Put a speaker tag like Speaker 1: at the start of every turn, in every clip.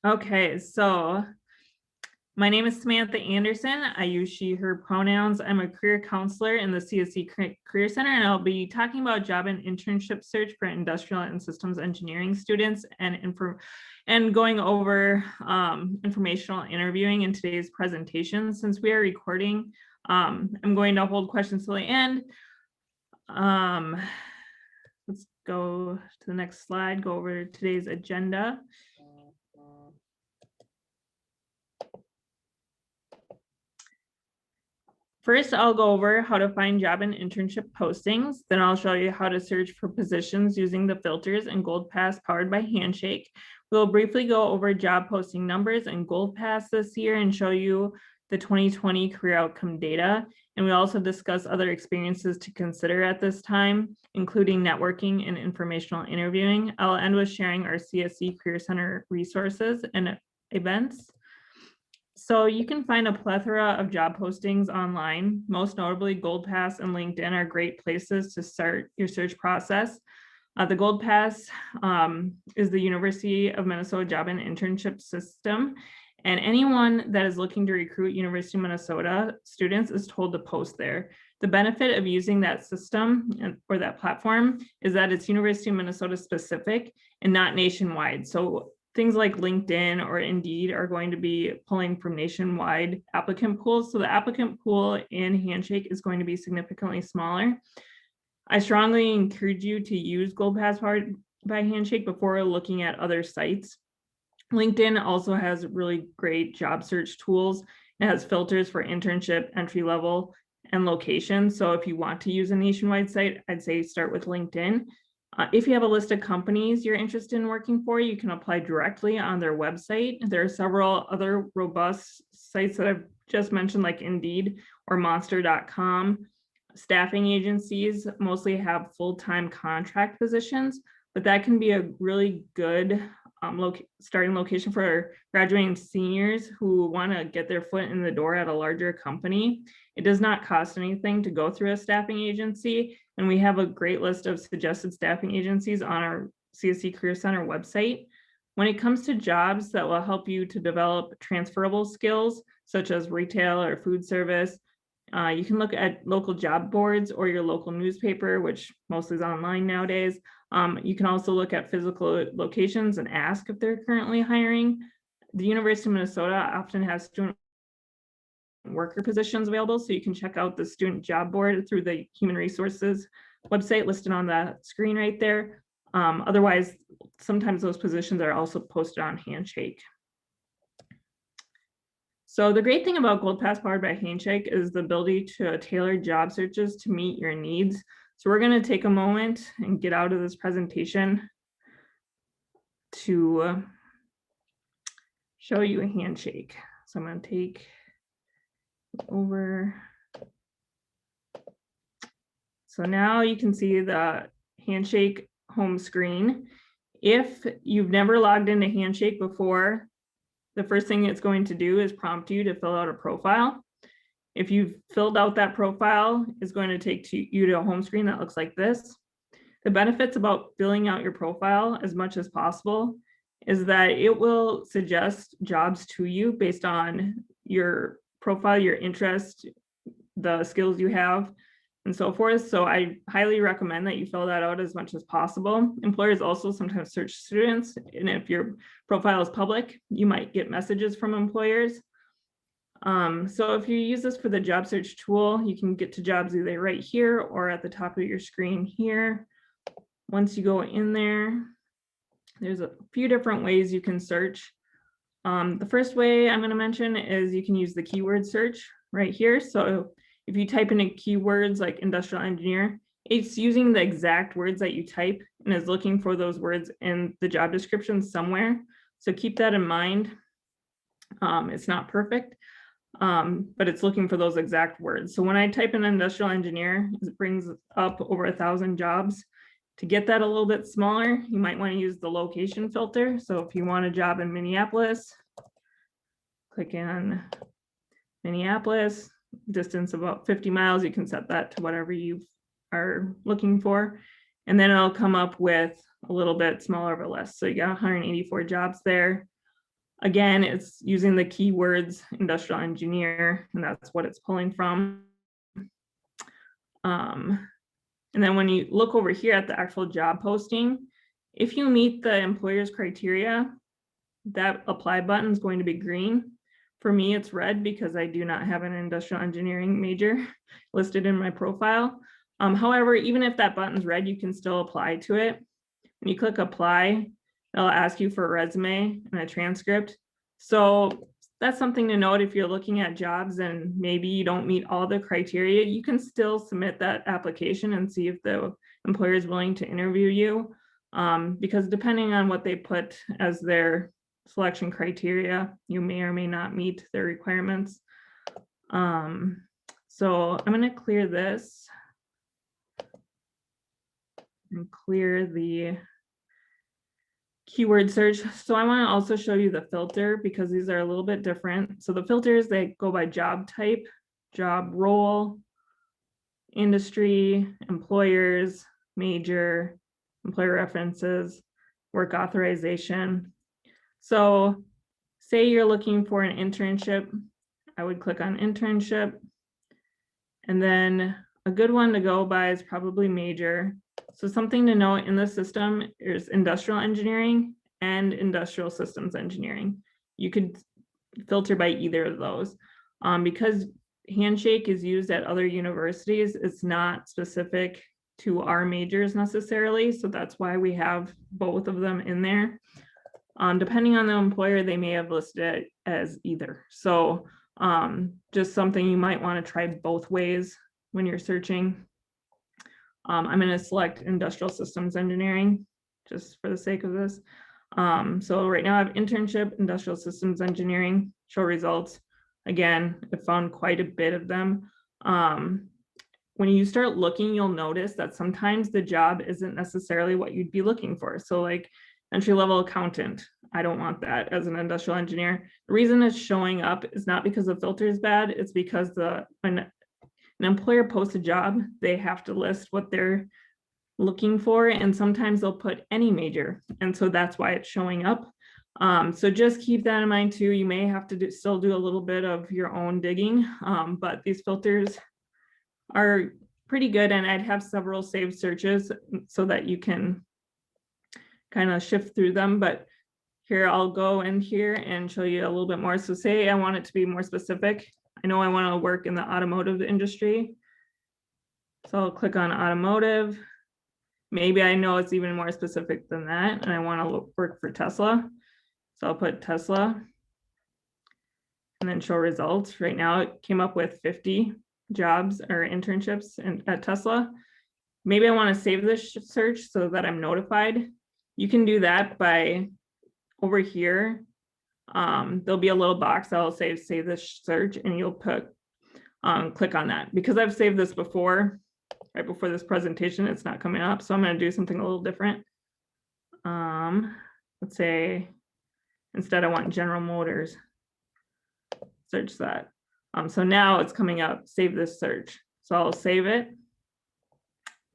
Speaker 1: Okay, so my name is Samantha Anderson. I use she, her pronouns. I'm a career counselor in the CSE Career Center, and I'll be talking about job and internship search for industrial and systems engineering students and going over informational interviewing in today's presentation. Since we are recording, I'm going to hold questions till the end. Let's go to the next slide, go over today's agenda. First, I'll go over how to find job and internship postings. Then I'll show you how to search for positions using the filters in Gold Pass powered by Handshake. We'll briefly go over job posting numbers in Gold Pass this year and show you the 2020 career outcome data. And we also discuss other experiences to consider at this time, including networking and informational interviewing. I'll end with sharing our CSE Career Center resources and events. So you can find a plethora of job postings online. Most notably, Gold Pass and LinkedIn are great places to start your search process. The Gold Pass is the University of Minnesota job and internship system. And anyone that is looking to recruit University of Minnesota students is told to post there. The benefit of using that system or that platform is that it's University of Minnesota specific and not nationwide. So things like LinkedIn or Indeed are going to be pulling from nationwide applicant pools. So the applicant pool in Handshake is going to be significantly smaller. I strongly encourage you to use Gold Pass powered by Handshake before looking at other sites. LinkedIn also has really great job search tools. It has filters for internship, entry level, and location. So if you want to use a nationwide site, I'd say start with LinkedIn. If you have a list of companies you're interested in working for, you can apply directly on their website. There are several other robust sites that I've just mentioned, like Indeed or Monster.com. Staffing agencies mostly have full-time contract positions, but that can be a really good starting location for graduating seniors who want to get their foot in the door at a larger company. It does not cost anything to go through a staffing agency, and we have a great list of suggested staffing agencies on our CSE Career Center website. When it comes to jobs that will help you to develop transferable skills, such as retail or food service, you can look at local job boards or your local newspaper, which mostly is online nowadays. You can also look at physical locations and ask if they're currently hiring. The University of Minnesota often has student worker positions available, so you can check out the student job board through the human resources website listed on the screen right there. Otherwise, sometimes those positions are also posted on Handshake. So the great thing about Gold Pass powered by Handshake is the ability to tailor job searches to meet your needs. So we're going to take a moment and get out of this presentation to show you a Handshake. So I'm going to take over. So now you can see the Handshake home screen. If you've never logged into Handshake before, the first thing it's going to do is prompt you to fill out a profile. If you've filled out that profile, it's going to take you to a home screen that looks like this. The benefits about filling out your profile as much as possible is that it will suggest jobs to you based on your profile, your interest, the skills you have, and so forth. So I highly recommend that you fill that out as much as possible. Employers also sometimes search students, and if your profile is public, you might get messages from employers. So if you use this for the job search tool, you can get to jobs either right here or at the top of your screen here. Once you go in there, there's a few different ways you can search. The first way I'm going to mention is you can use the keyword search right here. So if you type in keywords like industrial engineer, it's using the exact words that you type and is looking for those words in the job description somewhere. So keep that in mind. It's not perfect, but it's looking for those exact words. So when I type in industrial engineer, it brings up over 1,000 jobs. To get that a little bit smaller, you might want to use the location filter. So if you want a job in Minneapolis, click in Minneapolis, distance about 50 miles, you can set that to whatever you are looking for. And then it'll come up with a little bit smaller of a list. So you got 184 jobs there. Again, it's using the keywords industrial engineer, and that's what it's pulling from. And then when you look over here at the actual job posting, if you meet the employer's criteria, that apply button is going to be green. For me, it's red because I do not have an industrial engineering major listed in my profile. However, even if that button's red, you can still apply to it. When you click apply, it'll ask you for a resume and a transcript. So that's something to note. If you're looking at jobs and maybe you don't meet all the criteria, you can still submit that application and see if the employer is willing to interview you. Because depending on what they put as their selection criteria, you may or may not meet their requirements. So I'm going to clear this and clear the keyword search. So I want to also show you the filter because these are a little bit different. So the filters, they go by job type, job role, industry, employers, major, employer references, work authorization. So say you're looking for an internship, I would click on internship. And then a good one to go by is probably major. So something to note in the system is industrial engineering and industrial systems engineering. You could filter by either of those. Because Handshake is used at other universities, it's not specific to our majors necessarily. So that's why we have both of them in there. Depending on the employer, they may have listed it as either. So just something you might want to try both ways when you're searching. I'm going to select industrial systems engineering just for the sake of this. So right now I have internship, industrial systems engineering, show results. Again, I found quite a bit of them. When you start looking, you'll notice that sometimes the job isn't necessarily what you'd be looking for. So like entry-level accountant, I don't want that as an industrial engineer. The reason it's showing up is not because the filter is bad, it's because when an employer posts a job, they have to list what they're looking for, and sometimes they'll put any major, and so that's why it's showing up. So just keep that in mind too. You may have to still do a little bit of your own digging, but these filters are pretty good, and I'd have several saved searches so that you can kind of shift through them. But here, I'll go in here and show you a little bit more. So say I want it to be more specific. I know I want to work in the automotive industry. So I'll click on automotive. Maybe I know it's even more specific than that, and I want to work for Tesla. So I'll put Tesla and then show results. Right now it came up with 50 jobs or internships at Tesla. Maybe I want to save this search so that I'm notified. You can do that by over here. There'll be a little box that'll say save this search, and you'll put click on that. Because I've saved this before, right before this presentation, it's not coming up. So I'm going to do something a little different. Let's say instead I want General Motors. Search that. So now it's coming up, save this search. So I'll save it.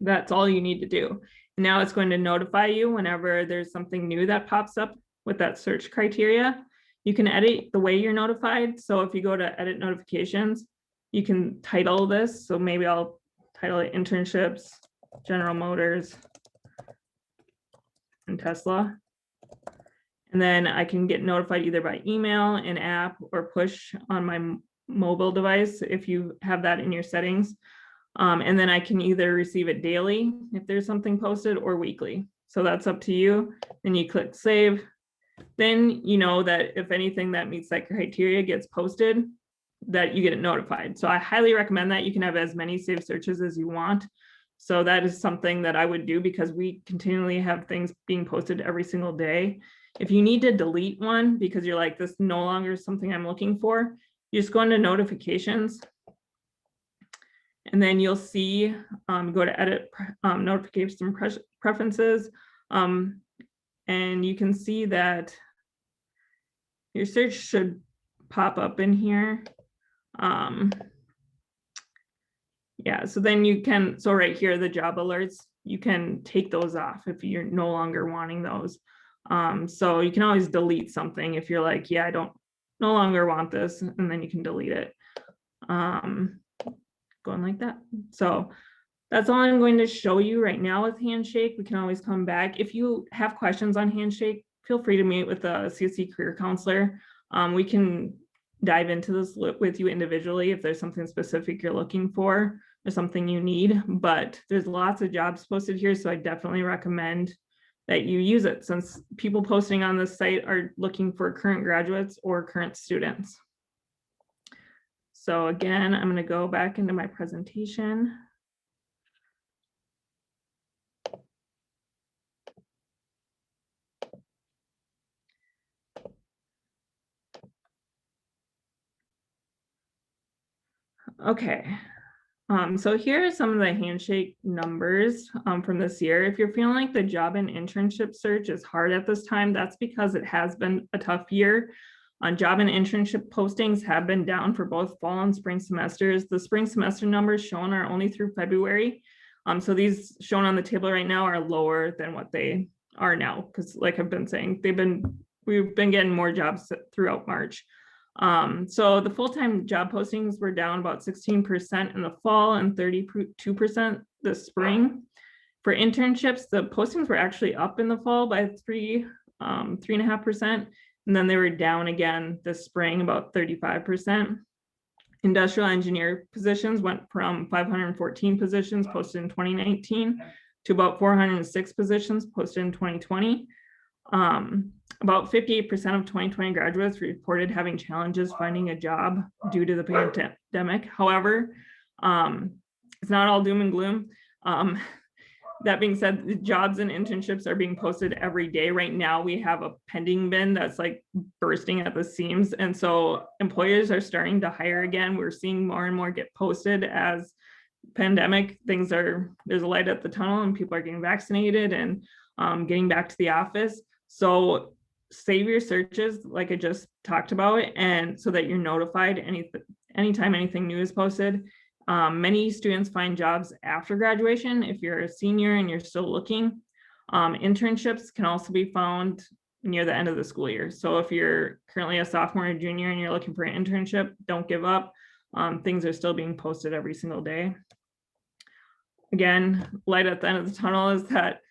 Speaker 1: That's all you need to do. And now it's going to notify you whenever there's something new that pops up with that search criteria. You can edit the way you're notified. So if you go to edit notifications, you can title this. So maybe I'll title it Internships, General Motors, and Tesla. And then I can get notified either by email, an app, or push on my mobile device if you have that in your settings. And then I can either receive it daily if there's something posted, or weekly. So that's up to you. Then you click save. Then you know that if anything that meets that criteria gets posted, that you get notified. So I highly recommend that. You can have as many saved searches as you want. So that is something that I would do because we continually have things being posted every single day. If you need to delete one because you're like, this no longer is something I'm looking for, you just go into notifications. And then you'll see, go to edit notification preferences. And you can see that your search should pop up in here. Yeah, so then you can, so right here, the job alerts, you can take those off if you're no longer wanting those. So you can always delete something if you're like, yeah, I don't no longer want this, and then you can delete it. Going like that. So that's all I'm going to show you right now with Handshake. We can always come back. If you have questions on Handshake, feel free to meet with a CSE career counselor. We can dive into this with you individually if there's something specific you're looking for or something you need, but there's lots of jobs posted here, so I definitely recommend that you use it, since people posting on this site are looking for current graduates or current students. So again, I'm going to go back into my presentation. Okay, so here are some of the Handshake numbers from this year. If you're feeling like the job and internship search is hard at this time, that's because it has been a tough year. Job and internship postings have been down for both fall and spring semesters. The spring semester numbers shown are only through February. So these shown on the table right now are lower than what they are now, because like I've been saying, we've been getting more jobs throughout March. So the full-time job postings were down about 16% in the fall and 32% this spring. For internships, the postings were actually up in the fall by 3.5%, and then they were down again this spring about 35%. Industrial engineer positions went from 514 positions posted in 2019 to about 406 positions posted in 2020. About 58% of 2020 graduates reported having challenges finding a job due to the pandemic. However, it's not all doom and gloom. That being said, the jobs and internships are being posted every day. Right now, we have a pending bin that's like bursting at the seams. And so employers are starting to hire again. We're seeing more and more get posted as pandemic there's a light at the tunnel and people are getting vaccinated and getting back to the office. So save your searches like I just talked about, and so that you're notified anytime anything new is posted. Many students find jobs after graduation. If you're a senior and you're still looking, internships can also be found near the end of the school year. So if you're currently a sophomore or junior and you're looking for an internship, don't give up. Things are still being posted every single day. Again, light at the end of the tunnel is that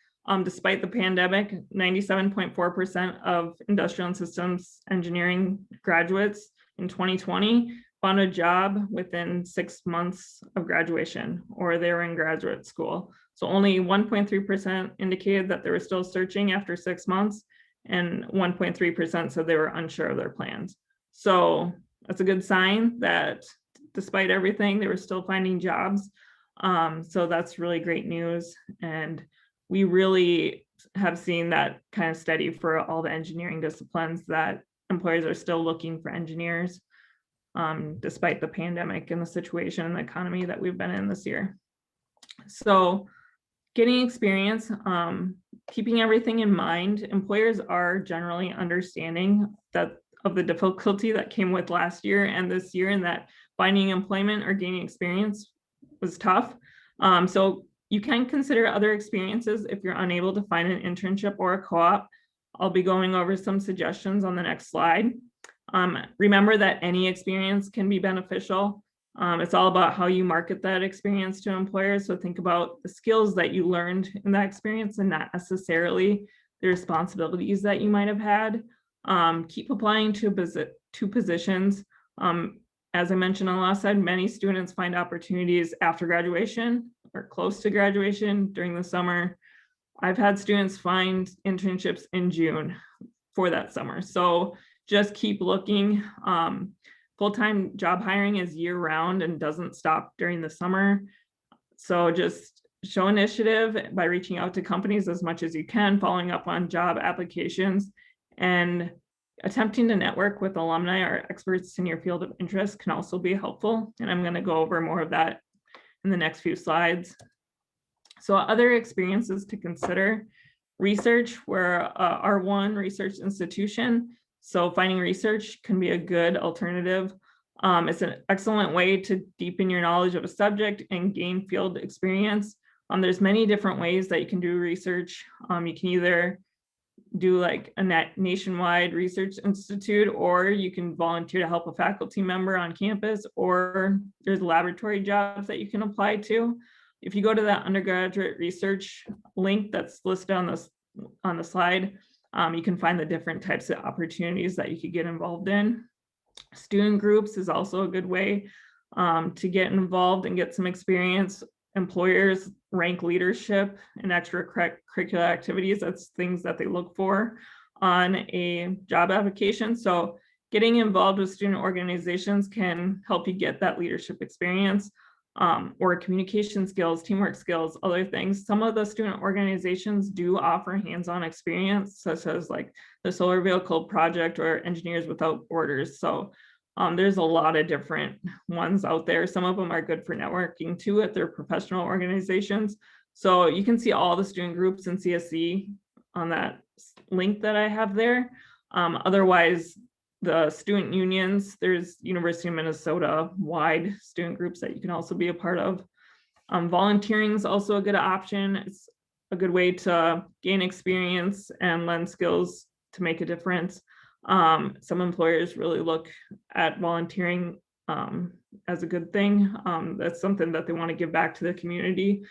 Speaker 1: despite the pandemic, 97.4% of industrial and systems engineering graduates in 2020 found a job within 6 months of graduation, or they were in graduate school. So only 1.3% indicated that they were still searching after 6 months, and 1.3% said they were unsure of their plans. So that's a good sign that despite everything, they were still finding jobs. So that's really great news. And we really have seen that kind of steady for all the engineering disciplines, that employers are still looking for engineers despite the pandemic and the situation and the economy that we've been in this year. So getting experience, keeping everything in mind, employers are generally understanding of the difficulty that came with last year and this year, and that finding employment or gaining experience was tough. So you can consider other experiences if you're unable to find an internship or a co-op. I'll be going over some suggestions on the next slide. Remember that any experience can be beneficial. It's all about how you market that experience to employers. So think about the skills that you learned in that experience and not necessarily the responsibilities that you might have had. Keep applying to positions. As I mentioned on the last slide, many students find opportunities after graduation or close to graduation during the summer. I've had students find internships in June for that summer. So just keep looking. Full-time job hiring is year-round and doesn't stop during the summer. So just show initiative by reaching out to companies as much as you can, following up on job applications, and attempting to network with alumni or experts in your field of interest can also be helpful. And I'm going to go over more of that in the next few slides. So other experiences to consider: research. We're a R1 research institution, so finding research can be a good alternative. It's an excellent way to deepen your knowledge of a subject and gain field experience. There's many different ways that you can do research. You can either do like a nationwide research institute, or you can volunteer to help a faculty member on campus, or there's laboratory jobs that you can apply to. If you go to that undergraduate research link that's listed on the slide, you can find the different types of opportunities that you could get involved in. Student groups is also a good way to get involved and get some experience. Employers rank leadership and extracurricular activities. That's things that they look for on a job application. So getting involved with student organizations can help you get that leadership experience, or communication skills, teamwork skills, other things. Some of the student organizations do offer hands-on experience, such as like the Solar Vehicle Project or Engineers Without Borders. So there's a lot of different ones out there. Some of them are good for networking too at their professional organizations. So you can see all the student groups in CSE on that link that I have there. Otherwise, the student unions, there's University of Minnesota wide student groups that you can also be a part of. Volunteering is also a good option. It's a good way to gain experience and lend skills to make a difference. Some employers really look at volunteering as a good thing. That's something that they want to give back to the community.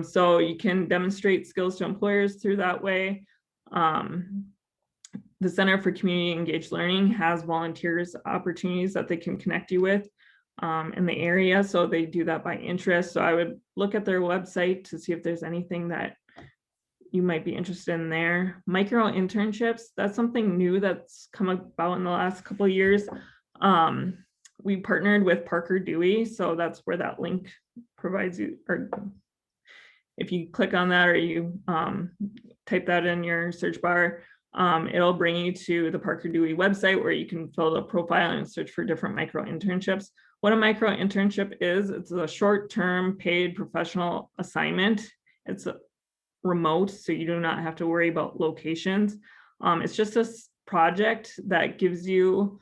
Speaker 1: So you can demonstrate skills to employers through that way. The Center for Community Engaged Learning has volunteers opportunities that they can connect you with in the area. So they do that by interest. So I would look at their website to see if there's anything that you might be interested in there. Micro internships, that's something new that's come about in the last couple of years. We partnered with Parker Dewey, so that's where that link provides you, or if you click on that or you type that in your search bar, it'll bring you to the Parker Dewey website where you can fill out a profile and search for different micro internships. What a micro internship is, it's a short-term paid professional assignment. It's remote, so you do not have to worry about locations. It's just a project that gives you,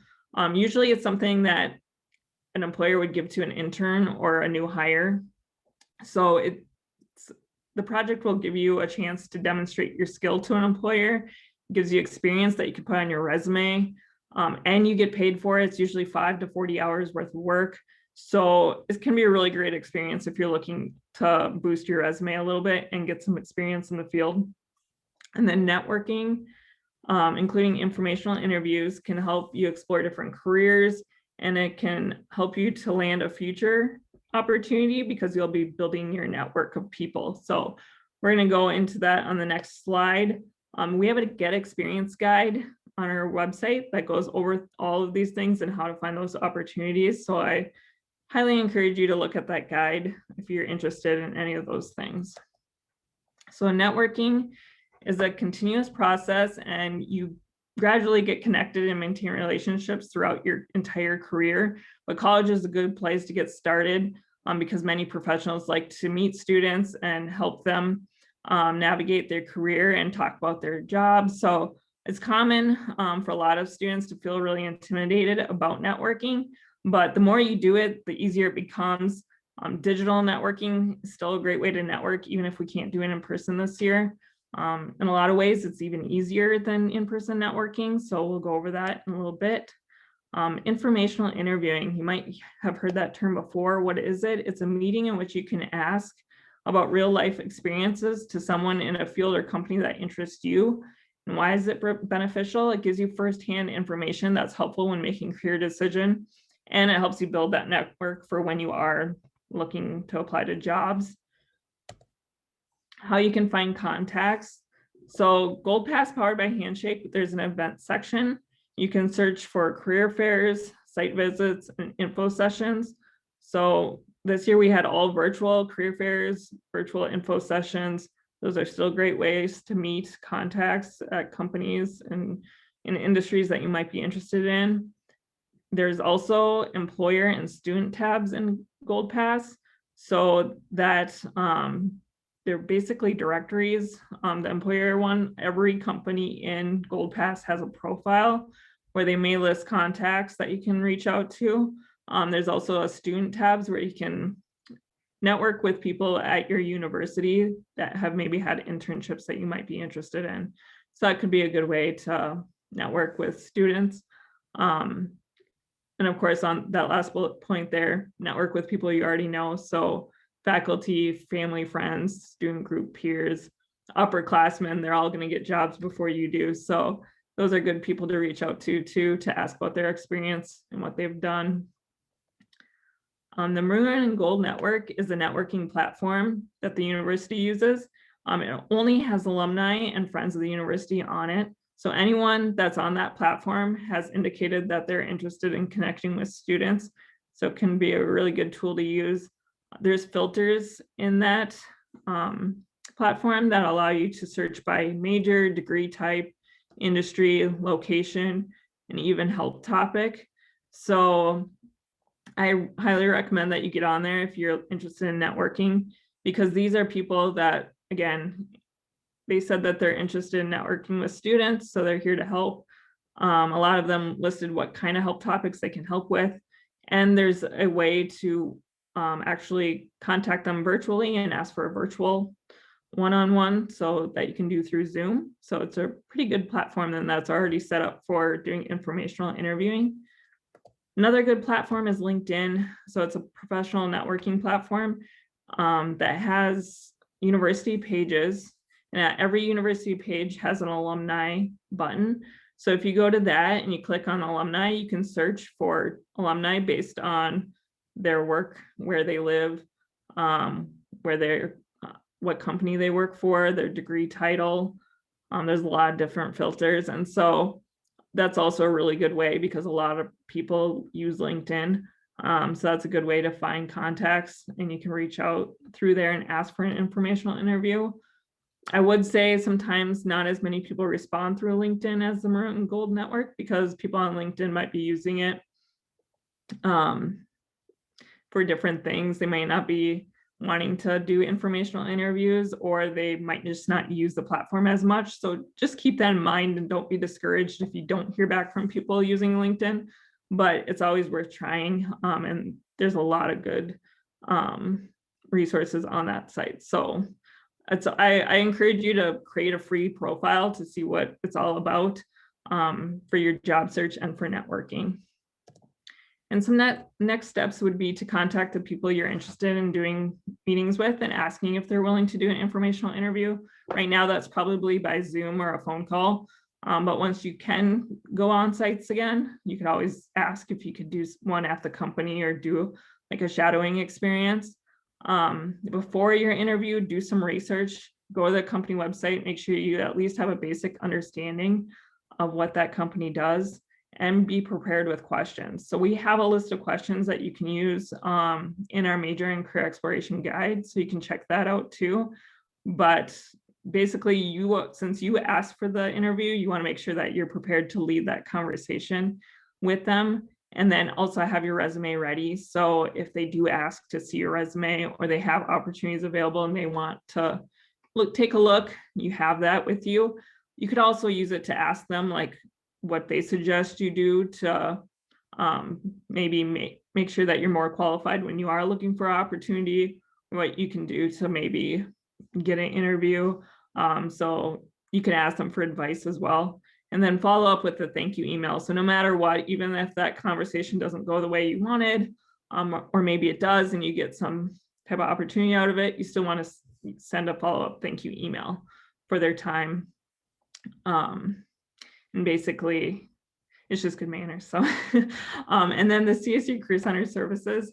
Speaker 1: usually it's something that an employer would give to an intern or a new hire. So the project will give you a chance to demonstrate your skill to an employer. It gives you experience that you can put on your resume, and you get paid for it. It's usually 5 to 40 hours worth of work. So it can be a really great experience if you're looking to boost your resume a little bit and get some experience in the field. And then networking, including informational interviews, can help you explore different careers, and it can help you to land a future opportunity because you'll be building your network of people. So we're going to go into that on the next slide. We have a Get Experience guide on our website that goes over all of these things and how to find those opportunities. So I highly encourage you to look at that guide if you're interested in any of those things. So networking is a continuous process, and you gradually get connected and maintain relationships throughout your entire career. But college is a good place to get started because many professionals like to meet students and help them navigate their career and talk about their jobs. So it's common for a lot of students to feel really intimidated about networking, but the more you do it, the easier it becomes. Digital networking is still a great way to network, even if we can't do it in person this year. In a lot of ways, it's even easier than in-person networking. So we'll go over that in a little bit. Informational interviewing, you might have heard that term before. What is it? It's a meeting in which you can ask about real life experiences to someone in a field or company that interests you. And why is it beneficial? It gives you firsthand information that's helpful when making a career decision, and it helps you build that network for when you are looking to apply to jobs. How you can find contacts. So Gold Pass powered by Handshake, there's an event section. You can search for career fairs, site visits, and info sessions. So this year we had all virtual career fairs, virtual info sessions. Those are still great ways to meet contacts at companies and in industries that you might be interested in. There's also employer and student tabs in Gold Pass, so that they're basically directories. The employer one, every company in Gold Pass has a profile where they may list contacts that you can reach out to. There's also a student tabs where you can network with people at your university that have maybe had internships that you might be interested in. So that could be a good way to network with students. And of course, on that last bullet point there, network with people you already know. So faculty, family, friends, student group, peers, upperclassmen, they're all going to get jobs before you do. So those are good people to reach out to too, to ask about their experience and what they've done. The Maroon and Gold Network is a networking platform that the university uses. It only has alumni and friends of the university on it. So anyone that's on that platform has indicated that they're interested in connecting with students. So it can be a really good tool to use. There's filters in that platform that allow you to search by major, degree type, industry, location, and even help topic. So I highly recommend that you get on there if you're interested in networking, because these are people that, again, they said that they're interested in networking with students, so they're here to help. A lot of them listed what kind of help topics they can help with. And there's a way to actually contact them virtually and ask for a virtual one-on-one, so that you can do through Zoom. So it's a pretty good platform then that's already set up for doing informational interviewing. Another good platform is LinkedIn. So it's a professional networking platform that has university pages, and at every university page has an alumni button. So if you go to that and you click on alumni, you can search for alumni based on their work, where they live, what company they work for, their degree title. There's a lot of different filters. And so that's also a really good way, because a lot of people use LinkedIn. So that's a good way to find contacts, and you can reach out through there and ask for an informational interview. I would say sometimes not as many people respond through LinkedIn as the Maroon and Gold Network, because people on LinkedIn might be using it for different things. They might not be wanting to do informational interviews, or they might just not use the platform as much. So just keep that in mind, and don't be discouraged if you don't hear back from people using LinkedIn, but it's always worth trying. And there's a lot of good resources on that site. So I encourage you to create a free profile to see what it's all about for your job search and for networking. And some next steps would be to contact the people you're interested in doing meetings with and asking if they're willing to do an informational interview. Right now, that's probably by Zoom or a phone call. But once you can go on sites again, you could always ask if you could do one at the company or do like a shadowing experience. Before your interview, do some research, go to the company website, make sure you at least have a basic understanding of what that company does, and be prepared with questions. So we have a list of questions that you can use in our major and career exploration guide, so you can check that out too. But basically, since you asked for the interview, you want to make sure that you're prepared to lead that conversation with them, and then also have your resume ready. So if they do ask to see your resume, or they have opportunities available and they want to take a look, you have that with you. You could also use it to ask them like what they suggest you do to maybe make sure that you're more qualified when you are looking for an opportunity, what you can do to maybe get an interview. So you can ask them for advice as well, and then follow up with a thank you email. So no matter what, even if that conversation doesn't go the way you wanted, or maybe it does and you get some type of opportunity out of it, you still want to send a follow-up thank you email for their time. And basically, it's just good manners. So, and then the CSU Career Center services.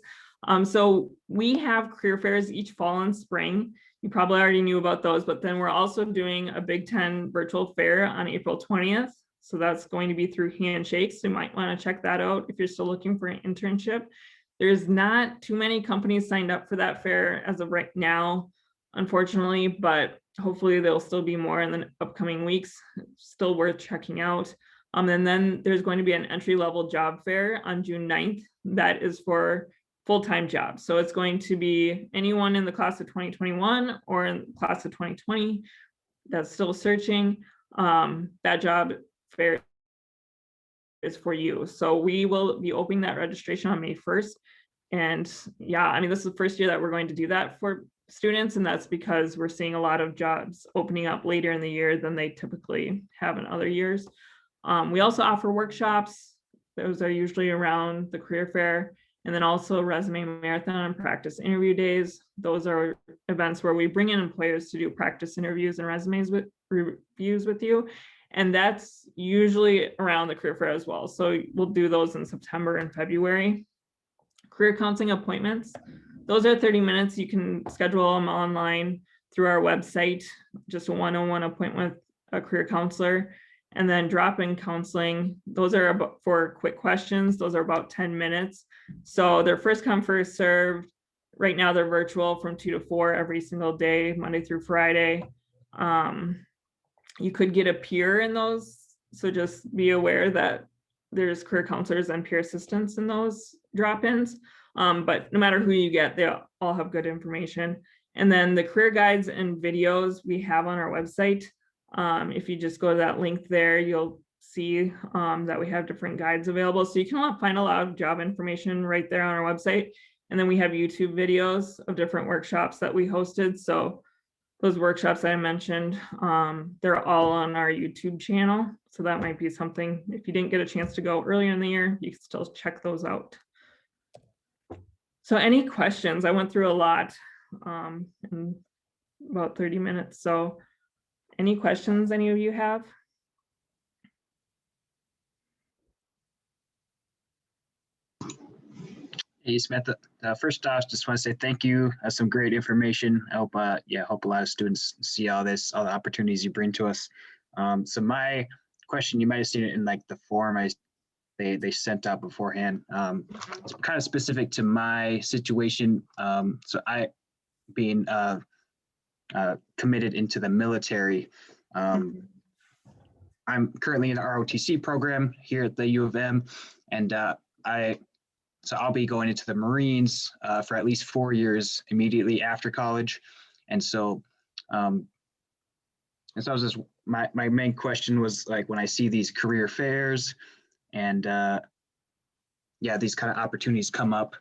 Speaker 1: So we have career fairs each fall and spring. You probably already knew about those, but then we're also doing a Big Ten virtual fair on April 20th. So that's going to be through Handshake. So you might want to check that out if you're still looking for an internship. There's not too many companies signed up for that fair as of right now, unfortunately, but hopefully there'll still be more in the upcoming weeks. Still worth checking out. And then there's going to be an entry-level job fair on June 9th that is for full-time jobs. So it's going to be anyone in the class of 2021 or in the class of 2020 that's still searching. That job fair is for you. So we will be opening that registration on May 1st. And yeah, I mean, this is the first year that we're going to do that for students, and that's because we're seeing a lot of jobs opening up later in the year than they typically have in other years. We also offer workshops. Those are usually around the career fair, and then also resume marathon and practice interview days. Those are events where we bring in employers to do practice interviews and resumes with reviews with you. And that's usually around the career fair as well. So we'll do those in September and February. Career counseling appointments, those are 30 minutes. You can schedule them online through our website, just a one-on-one appointment with a career counselor. And then drop-in counseling, those are about for quick questions. Those are about 10 minutes. So they're first come, first served. Right now they're virtual from 2 to 4 every single day, Monday through Friday. You could get a peer in those. So just be aware that there's career counselors and peer assistants in those drop-ins. But no matter who you get, they all have good information. And then the career guides and videos we have on our website. If you just go to that link there, you'll see that we have different guides available. So you can find a lot of job information right there on our website. And then we have YouTube videos of different workshops that we hosted. So those workshops I mentioned, they're all on our YouTube channel. So that might be something, if you didn't get a chance to go earlier in the year, you can still check those out. So any questions? I went through a lot in about 30 minutes. So any questions any of you have?
Speaker 2: Hey, Samantha. First off, just want to say thank you. Some great information. I hope, hope a lot of students see all this, all the opportunities you bring to us. So my question, you might have seen it in like the form they sent out beforehand. It's kind of specific to my situation. So I, being committed into the military, I'm currently in the ROTC program here at the U of M, and so I'll be going into the Marines for at least 4 years immediately after college. And so, I was just, my main question was like, when I see these career fairs and yeah, these kind of opportunities come up,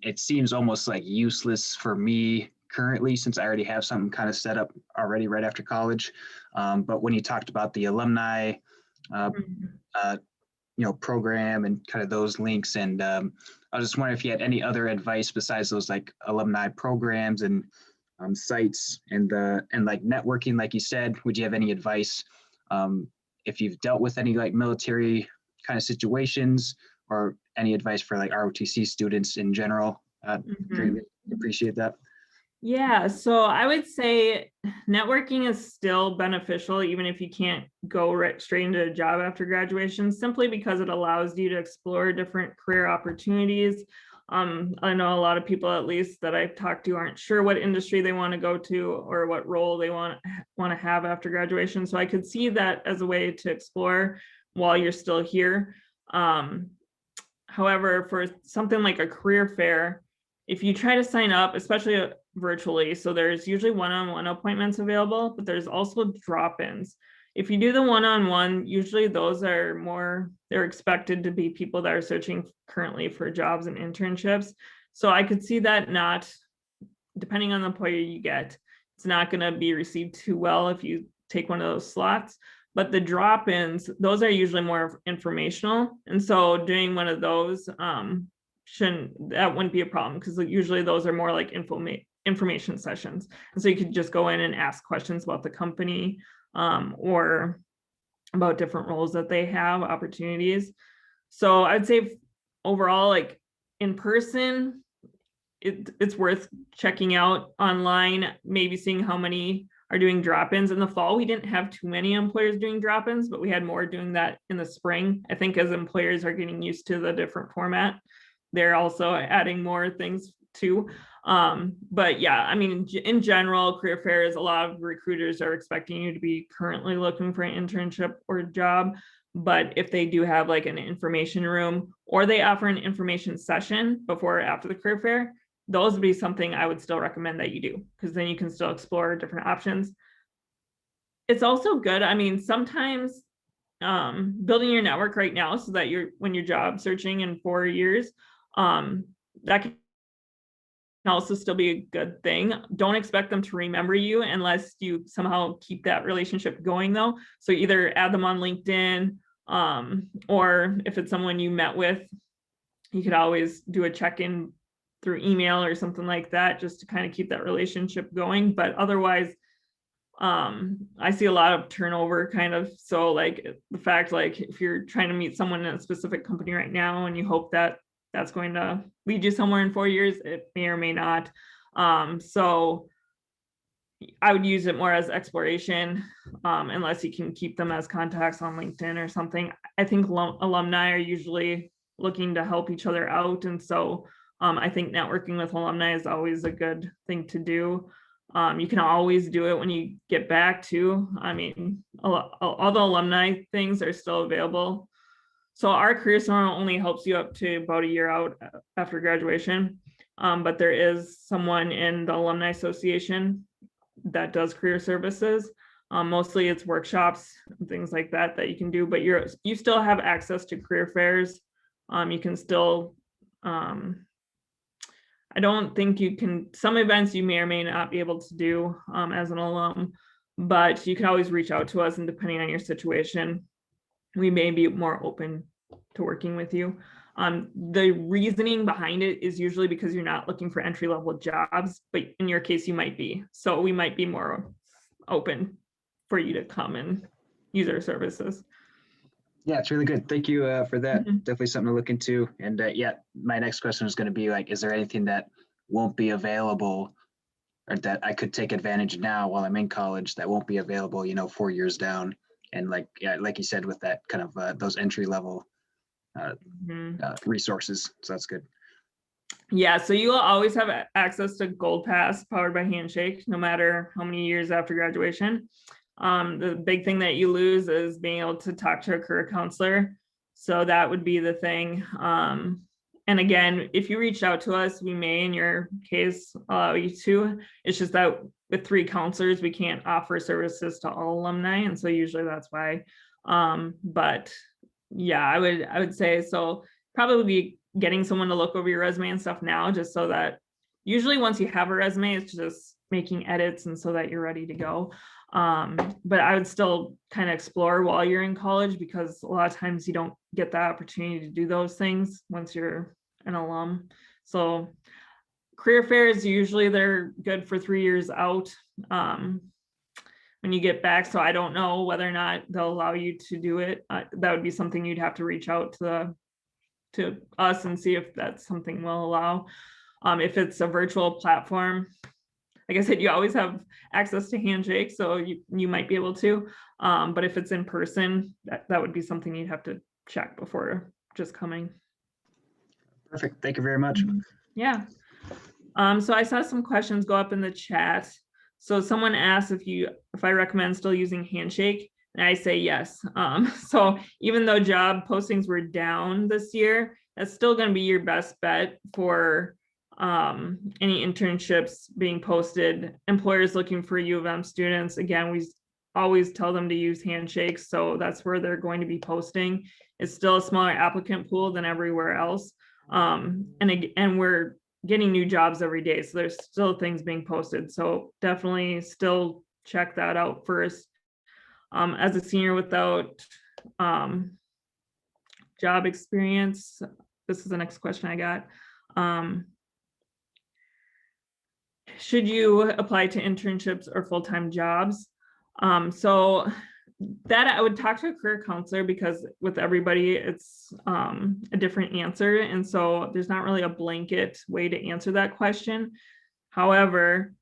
Speaker 2: it seems almost like useless for me currently, since I already have something kind of set up already right after college. But when you talked about the alumni, program and kind of those links, and I was just wondering if you had any other advice besides those like alumni programs and sites and like networking, like you said. Would you have any advice if you've dealt with any like military kind of situations, or any advice for like ROTC students in general? Greatly appreciate that.
Speaker 1: Yeah, so I would say networking is still beneficial, even if you can't go right straight into a job after graduation, simply because it allows you to explore different career opportunities. I know a lot of people, at least that I've talked to, aren't sure what industry they want to go to or what role they want to have after graduation. So I could see that as a way to explore while you're still here. However, for something like a career fair, if you try to sign up, especially virtually, so there's usually one-on-one appointments available, but there's also drop-ins. If you do the one-on-one, usually those are more, they're expected to be people that are searching currently for jobs and internships. So I could see that not, depending on the employer you get, it's not going to be received too well if you take one of those slots. But the drop-ins, those are usually more informational. And so doing one of those, that wouldn't be a problem, because usually those are more like information sessions. And so you could just go in and ask questions about the company or about different roles that they have, opportunities. So I'd say overall, like in person, it's worth checking out online, maybe seeing how many are doing drop-ins. In the fall, we didn't have too many employers doing drop-ins, but we had more doing that in the spring. I think as employers are getting used to the different format, they're also adding more things too. But yeah, I mean, in general, career fairs, a lot of recruiters are expecting you to be currently looking for an internship or a job. But if they do have like an information room, or they offer an information session before or after the career fair, those would be something I would still recommend that you do, because then you can still explore different options. It's also good, I mean, sometimes building your network right now, so that when you're job searching in 4 years, that can can also still be a good thing. Don't expect them to remember you unless you somehow keep that relationship going though. So either add them on LinkedIn, or if it's someone you met with, you could always do a check-in through email or something like that, just to kind of keep that relationship going. But otherwise, I see a lot of turnover kind of. So like the fact, like if you're trying to meet someone in a specific company right now and you hope that that's going to lead you somewhere in 4 years, it may or may not. So I would use it more as exploration, unless you can keep them as contacts on LinkedIn or something. I think alumni are usually looking to help each other out. And so I think networking with alumni is always a good thing to do. You can always do it when you get back too. I mean, all the alumni things are still available. So our career center only helps you up to about a year out after graduation. But there is someone in the Alumni Association that does career services. Mostly it's workshops and things like that that you can do, but you still have access to career fairs. You can still, I don't think you can, some events you may or may not be able to do as an alum, but you can always reach out to us, and depending on your situation, we may be more open to working with you. The reasoning behind it is usually because you're not looking for entry-level jobs, but in your case, you might be. So we might be more open for you to come and use our services.
Speaker 2: Yeah, it's really good. Thank you for that.
Speaker 1: Mhm.
Speaker 2: Definitely something to look into. And yeah, my next question is going to be like, is there anything that won't be available or that I could take advantage now while I'm in college that won't be available, 4 years down? And like, yeah, like you said, with that kind of those entry level resources. So that's good.
Speaker 1: Yeah, so you will always have access to Gold Pass powered by Handshake, no matter how many years after graduation. The big thing that you lose is being able to talk to a career counselor. So that would be the thing. And again, if you reach out to us, we may, in your case, allow you to. It's just that with 3 counselors, we can't offer services to all alumni. And so usually that's why. But yeah, I would say so. Probably be getting someone to look over your resume and stuff now, just so that usually once you have a resume, it's just making edits and so that you're ready to go. But I would still kind of explore while you're in college, because a lot of times you don't get the opportunity to do those things once you're an alum. So career fairs, usually they're good for 3 years out when you get back. So I don't know whether or not they'll allow you to do it. That would be something you'd have to reach out to us and see if that's something we'll allow. If it's a virtual platform, like I said, you always have access to Handshake, so you might be able to. But if it's in person, that would be something you'd have to check before just coming.
Speaker 2: Perfect. Thank you very much.
Speaker 1: Yeah. So I saw some questions go up in the chat. So someone asked if I recommend still using Handshake, and I say yes. So even though job postings were down this year, that's still going to be your best bet for any internships being posted. Employers looking for U of M students, again, we always tell them to use Handshake, so that's where they're going to be posting. It's still a smaller applicant pool than everywhere else, and we're getting new jobs every day, so there's still things being posted, so definitely still check that out first. As a senior without job experience, this is the next question I got. Should you apply to internships or full-time jobs? So that I would talk to a career counselor, because with everybody, it's a different answer. And so there's not really a blanket way to answer that question. However,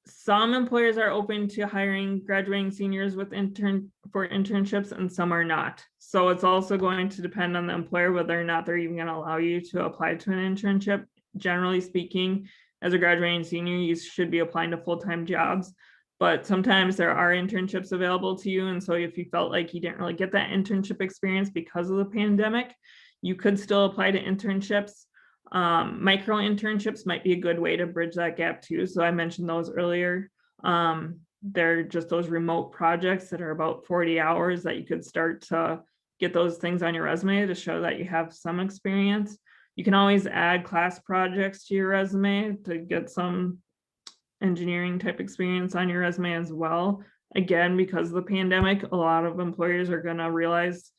Speaker 1: some employers are open to hiring graduating seniors with for internships, and some are not. So it's also going to depend on the employer whether or not they're even going to allow you to apply to an internship. Generally speaking, as a graduating senior, you should be applying to full-time jobs, but sometimes there are internships available to you. And so if you felt like you didn't really get that internship experience because of the pandemic, you could still apply to internships. Micro internships might be a good way to bridge that gap too. So I mentioned those earlier. They're just those remote projects that are about 40 hours that you could start to get those things on your resume to show that you have some experience. You can always add class projects to your resume to get some engineering type experience on your resume as well. Again, because of the pandemic, a lot of employers are going to realize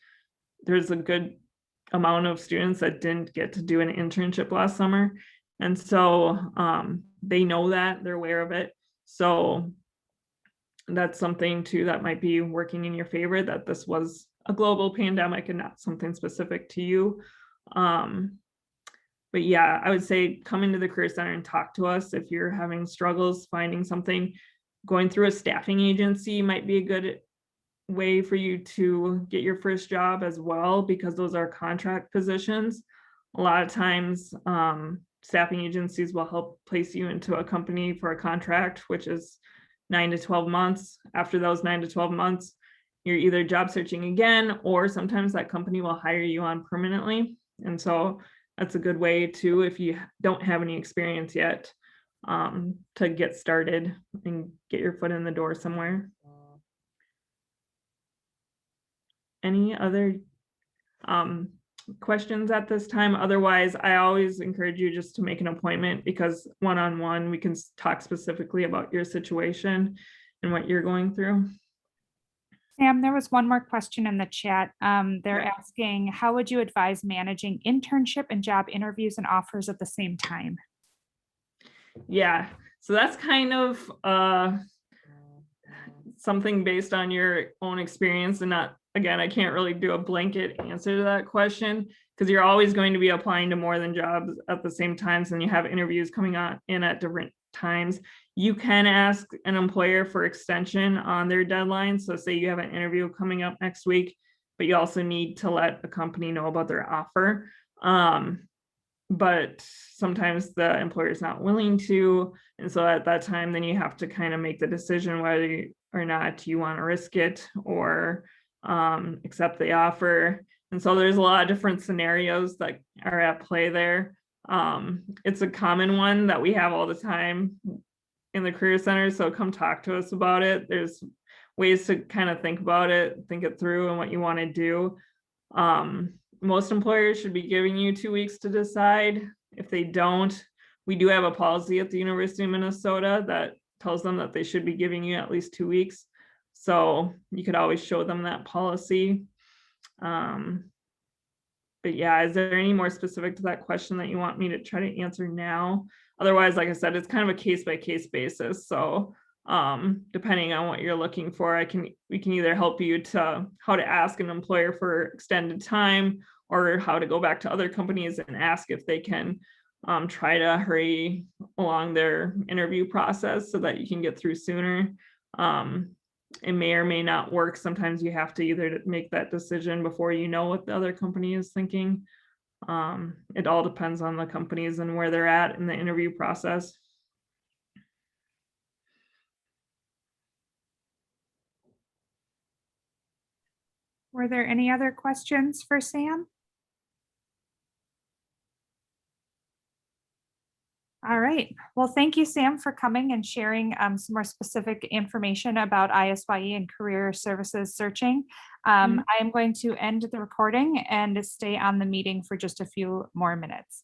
Speaker 1: there's a good amount of students that didn't get to do an internship last summer. And so they know that, they're aware of it. So that's something too that might be working in your favor, that this was a global pandemic and not something specific to you. But yeah, I would say come into the Career Center and talk to us if you're having struggles finding something. Going through a staffing agency might be a good way for you to get your first job as well, because those are contract positions. A lot of times staffing agencies will help place you into a company for a contract, which is 9 to 12 months. After those 9 to 12 months, you're either job searching again, or sometimes that company will hire you on permanently. And so that's a good way too, if you don't have any experience yet, to get started and get your foot in the door somewhere. Any other questions at this time? Otherwise, I always encourage you just to make an appointment, because one-on-one we can talk specifically about your situation and what you're going through.
Speaker 3: Sam, there was one more question in the chat. They're asking, how would you advise managing internship and job interviews and offers at the same time?
Speaker 1: Yeah, so that's kind of something based on your own experience, and not, again, I can't really do a blanket answer to that question, because you're always going to be applying to more than jobs at the same time, and you have interviews coming on in at different times. You can ask an employer for extension on their deadline. So say you have an interview coming up next week, but you also need to let the company know about their offer. But sometimes the employer is not willing to. And so at that time, then you have to kind of make the decision whether or not you want to risk it or accept the offer. And so there's a lot of different scenarios that are at play there. It's a common one that we have all the time in the Career Center. So come talk to us about it. There's ways to kind of think about it, think it through and what you want to do. Most employers should be giving you 2 weeks to decide. If they don't, we do have a policy at the University of Minnesota that tells them that they should be giving you at least 2 weeks. So you could always show them that policy. But yeah, is there any more specific to that question that you want me to try to answer now? Otherwise, like I said, it's kind of a case-by-case basis. So depending on what you're looking for, we can either help you to how to ask an employer for extended time, or how to go back to other companies and ask if they can try to hurry along their interview process so that you can get through sooner. It may or may not work. Sometimes you have to either make that decision before you know what the other company is thinking. It all depends on the companies and where they're at in the interview process.
Speaker 3: Were there any other questions for Sam? All right. Well, thank you, Sam, for coming and sharing some more specific information about ISyE and career services searching. I am going to end the recording and stay on the meeting for just a few more minutes.